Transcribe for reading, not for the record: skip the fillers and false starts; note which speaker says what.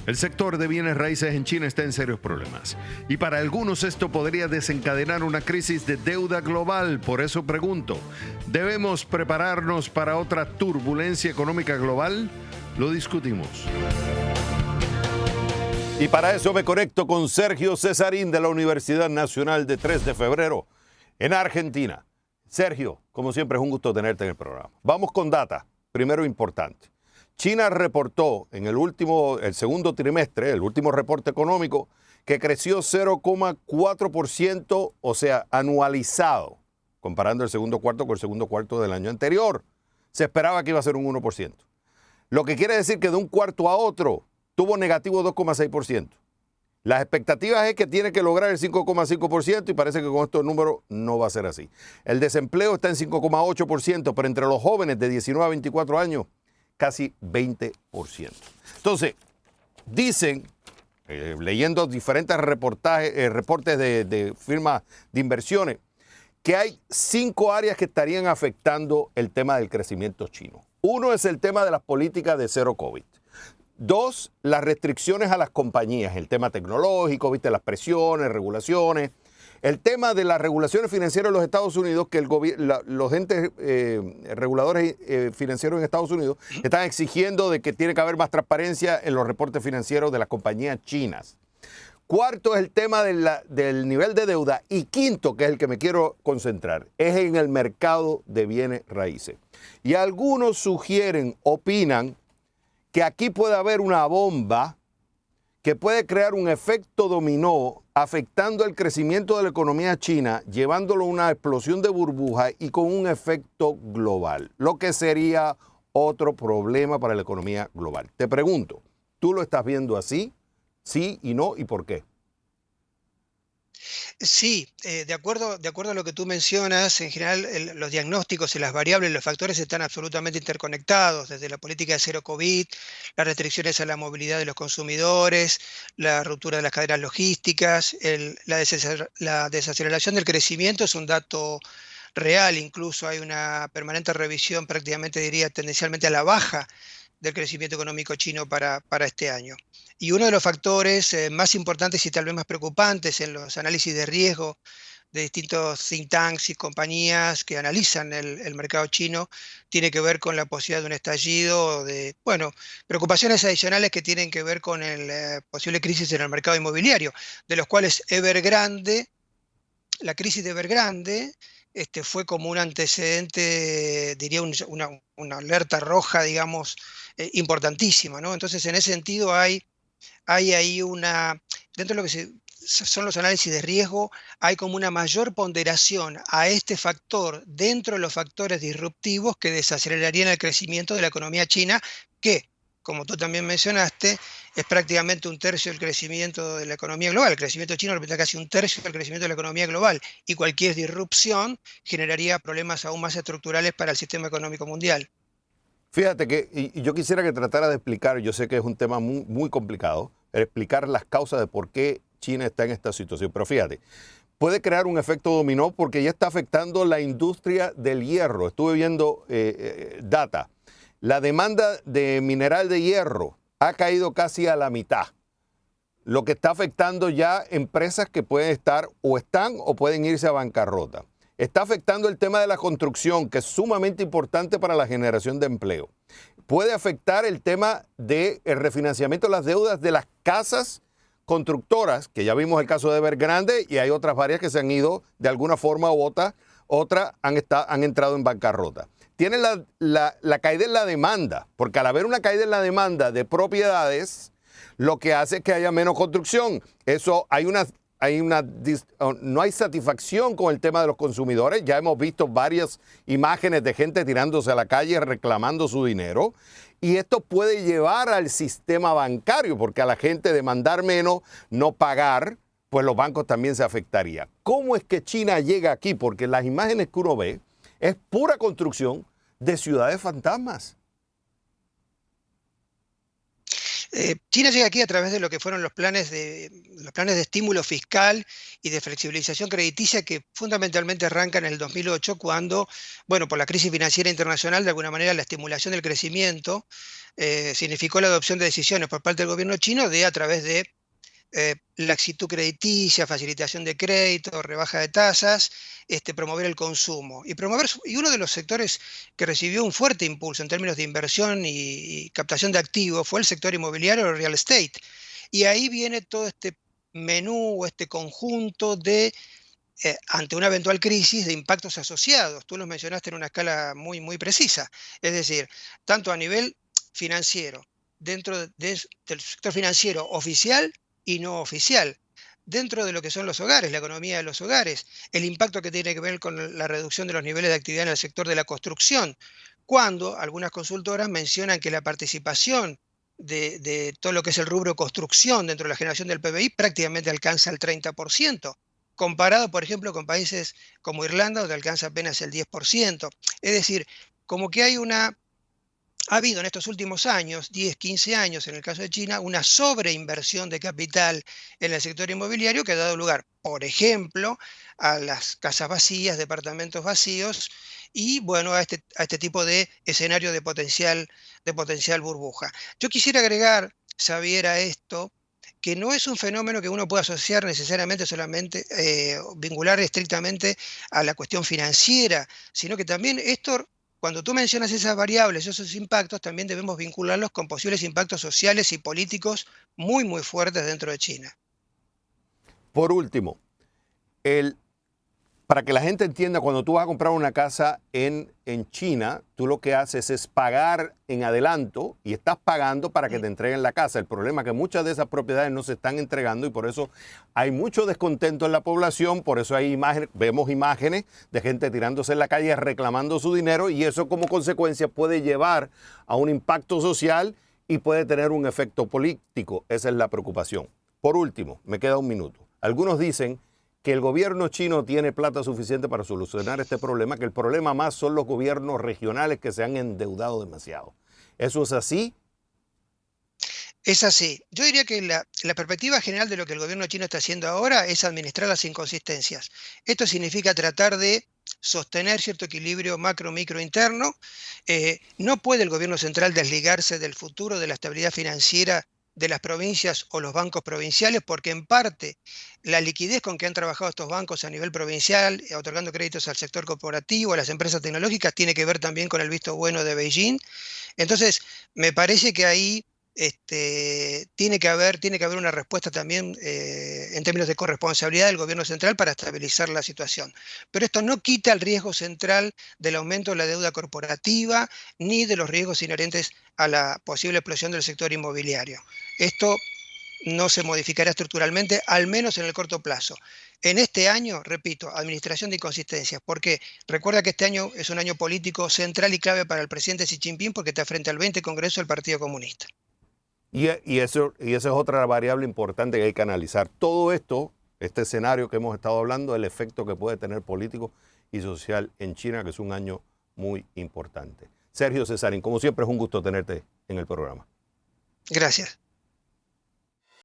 Speaker 1: El sector de bienes raíces en China está en serios problemas y para algunos esto podría desencadenar una crisis de deuda global. Por eso pregunto, ¿debemos prepararnos para otra turbulencia económica global? Lo discutimos.
Speaker 2: Y para eso me conecto con Sergio Cesarín de la Universidad Nacional de 3 de Febrero en Argentina. Sergio, como siempre es un gusto tenerte en el programa. Vamos con data, primero importante. China reportó en el segundo trimestre, el último reporte económico, que creció 0,4%, o sea, anualizado, comparando el segundo cuarto con el segundo cuarto del año anterior. Se esperaba que iba a ser un 1%. Lo que quiere decir que de un cuarto a otro tuvo negativo 2,6%. Las expectativas es que tiene que lograr el 5,5% y parece que con estos números no va a ser así. El desempleo está en 5,8%, pero entre los jóvenes de 19 a 24 años, casi 20%. Entonces, dicen, leyendo diferentes reportes de firmas de inversiones, que hay 5 áreas que estarían afectando el tema del crecimiento chino. Uno es el tema de las políticas de cero COVID. 2, las restricciones a las compañías, el tema tecnológico, viste, las presiones, regulaciones. El tema de las regulaciones financieras en los Estados Unidos, que los entes reguladores financieros en Estados Unidos están exigiendo de que tiene que haber más transparencia en los reportes financieros de las compañías chinas. Cuarto es el tema del nivel de deuda. Y quinto, que es el que me quiero concentrar, es en el mercado de bienes raíces. Y algunos sugieren, opinan, que aquí puede haber una bomba que puede crear un efecto dominó afectando el crecimiento de la economía china, llevándolo a una explosión de burbuja y con un efecto global, lo que sería otro problema para la economía global. Te pregunto, ¿tú lo estás viendo así? ¿Sí y no? ¿Y por qué?
Speaker 3: Sí, de acuerdo a lo que tú mencionas, en general los diagnósticos y las variables, los factores están absolutamente interconectados, desde la política de cero COVID, las restricciones a la movilidad de los consumidores, la ruptura de las cadenas logísticas, la desaceleración del crecimiento es un dato real, incluso hay una permanente revisión, prácticamente diría tendencialmente a la baja del crecimiento económico chino para este año. Y uno de los factores más importantes y tal vez más preocupantes en los análisis de riesgo de distintos think tanks y compañías que analizan el mercado chino tiene que ver con la posibilidad de un estallido, de, bueno, preocupaciones adicionales que tienen que ver con posible crisis en el mercado inmobiliario, de los cuales la crisis de Evergrande fue como un antecedente, diría una alerta roja, digamos, importantísima, ¿no? Entonces, en ese sentido hay ahí dentro de lo que son los análisis de riesgo, hay como una mayor ponderación a este factor dentro de los factores disruptivos que desacelerarían el crecimiento de la economía china, que, como tú también mencionaste, es prácticamente un tercio del crecimiento de la economía global. El crecimiento chino representa casi un tercio del crecimiento de la economía global, y cualquier disrupción generaría problemas aún más estructurales para el sistema económico mundial.
Speaker 2: Fíjate que y yo quisiera que tratara de explicar, yo sé que es un tema muy, muy complicado, explicar las causas de por qué China está en esta situación, pero fíjate, puede crear un efecto dominó porque ya está afectando la industria del hierro. Estuve viendo data. La demanda de mineral de hierro ha caído casi a la mitad, lo que está afectando ya empresas que pueden estar o están o pueden irse a bancarrota. Está afectando el tema de la construcción, que es sumamente importante para la generación de empleo. Puede afectar el tema del refinanciamiento de las deudas de las casas constructoras, que ya vimos el caso de Evergrande y hay otras varias que se han ido de alguna forma u otra han entrado en bancarrota. Tiene la caída en la demanda, porque al haber una caída en la demanda de propiedades, lo que hace es que haya menos construcción. Eso no hay satisfacción con el tema de los consumidores. Ya hemos visto varias imágenes de gente tirándose a la calle reclamando su dinero. Y esto puede llevar al sistema bancario, porque a la gente demandar menos, no pagar, pues los bancos también se afectarían. ¿Cómo es que China llega aquí? Porque las imágenes que uno ve es pura construcción de ciudades fantasmas.
Speaker 3: China llega aquí a través de lo que fueron los planes de estímulo fiscal y de flexibilización crediticia que fundamentalmente arrancan en el 2008 cuando, bueno, por la crisis financiera internacional, de alguna manera la estimulación del crecimiento significó la adopción de decisiones por parte del gobierno chino a través de laxitud crediticia, facilitación de crédito, rebaja de tasas, promover el consumo. Y uno de los sectores que recibió un fuerte impulso en términos de inversión y captación de activos fue el sector inmobiliario o real estate. Y ahí viene todo este menú, este conjunto de, ante una eventual crisis, de impactos asociados. Tú los mencionaste en una escala muy, muy precisa. Es decir, tanto a nivel financiero, dentro del sector financiero oficial y no oficial, dentro de lo que son los hogares, la economía de los hogares, el impacto que tiene que ver con la reducción de los niveles de actividad en el sector de la construcción, cuando algunas consultoras mencionan que la participación de todo lo que es el rubro construcción dentro de la generación del PBI prácticamente alcanza el 30%, comparado, por ejemplo, con países como Irlanda, donde alcanza apenas el 10%. Es decir, como que ha habido en estos últimos años, 10, 15 años, en el caso de China, una sobreinversión de capital en el sector inmobiliario que ha dado lugar, por ejemplo, a las casas vacías, departamentos vacíos y, bueno, a este tipo de escenario de potencial burbuja. Yo quisiera agregar, Xavier, a esto, que no es un fenómeno que uno pueda asociar necesariamente solamente, vincular estrictamente a la cuestión financiera, sino que también esto, cuando tú mencionas esas variables, esos impactos, también debemos vincularlos con posibles impactos sociales y políticos muy, muy fuertes dentro de China.
Speaker 2: Por último, para que la gente entienda, cuando tú vas a comprar una casa en China, tú lo que haces es pagar en adelanto y estás pagando para que te entreguen la casa. El problema es que muchas de esas propiedades no se están entregando y por eso hay mucho descontento en la población, por eso vemos imágenes de gente tirándose en la calle reclamando su dinero y eso como consecuencia puede llevar a un impacto social y puede tener un efecto político. Esa es la preocupación. Por último, me queda un minuto. Algunos dicen que el gobierno chino tiene plata suficiente para solucionar este problema, que el problema más son los gobiernos regionales que se han endeudado demasiado. ¿Eso es así?
Speaker 3: Es así. Yo diría que la perspectiva general de lo que el gobierno chino está haciendo ahora es administrar las inconsistencias. Esto significa tratar de sostener cierto equilibrio macro-micro interno. No puede el gobierno central desligarse del futuro de la estabilidad financiera de las provincias o los bancos provinciales, porque en parte la liquidez con que han trabajado estos bancos a nivel provincial, otorgando créditos al sector corporativo, a las empresas tecnológicas, tiene que ver también con el visto bueno de Beijing. Entonces, me parece que ahí tiene que haber una respuesta también en términos de corresponsabilidad del gobierno central para estabilizar la situación. Pero esto no quita el riesgo central del aumento de la deuda corporativa ni de los riesgos inherentes a la posible explosión del sector inmobiliario. Esto no se modificará estructuralmente, al menos en el corto plazo. En este año, repito, administración de inconsistencias. ¿Por qué? Recuerda que este año es un año político central y clave para el presidente Xi Jinping porque está frente al 20 Congreso del Partido Comunista.
Speaker 2: Y esa es otra variable importante que hay que analizar. Todo esto, este escenario que hemos estado hablando, el efecto que puede tener político y social en China, que es un año muy importante. Sergio Cesarín, como siempre es un gusto tenerte en el programa.
Speaker 3: Gracias.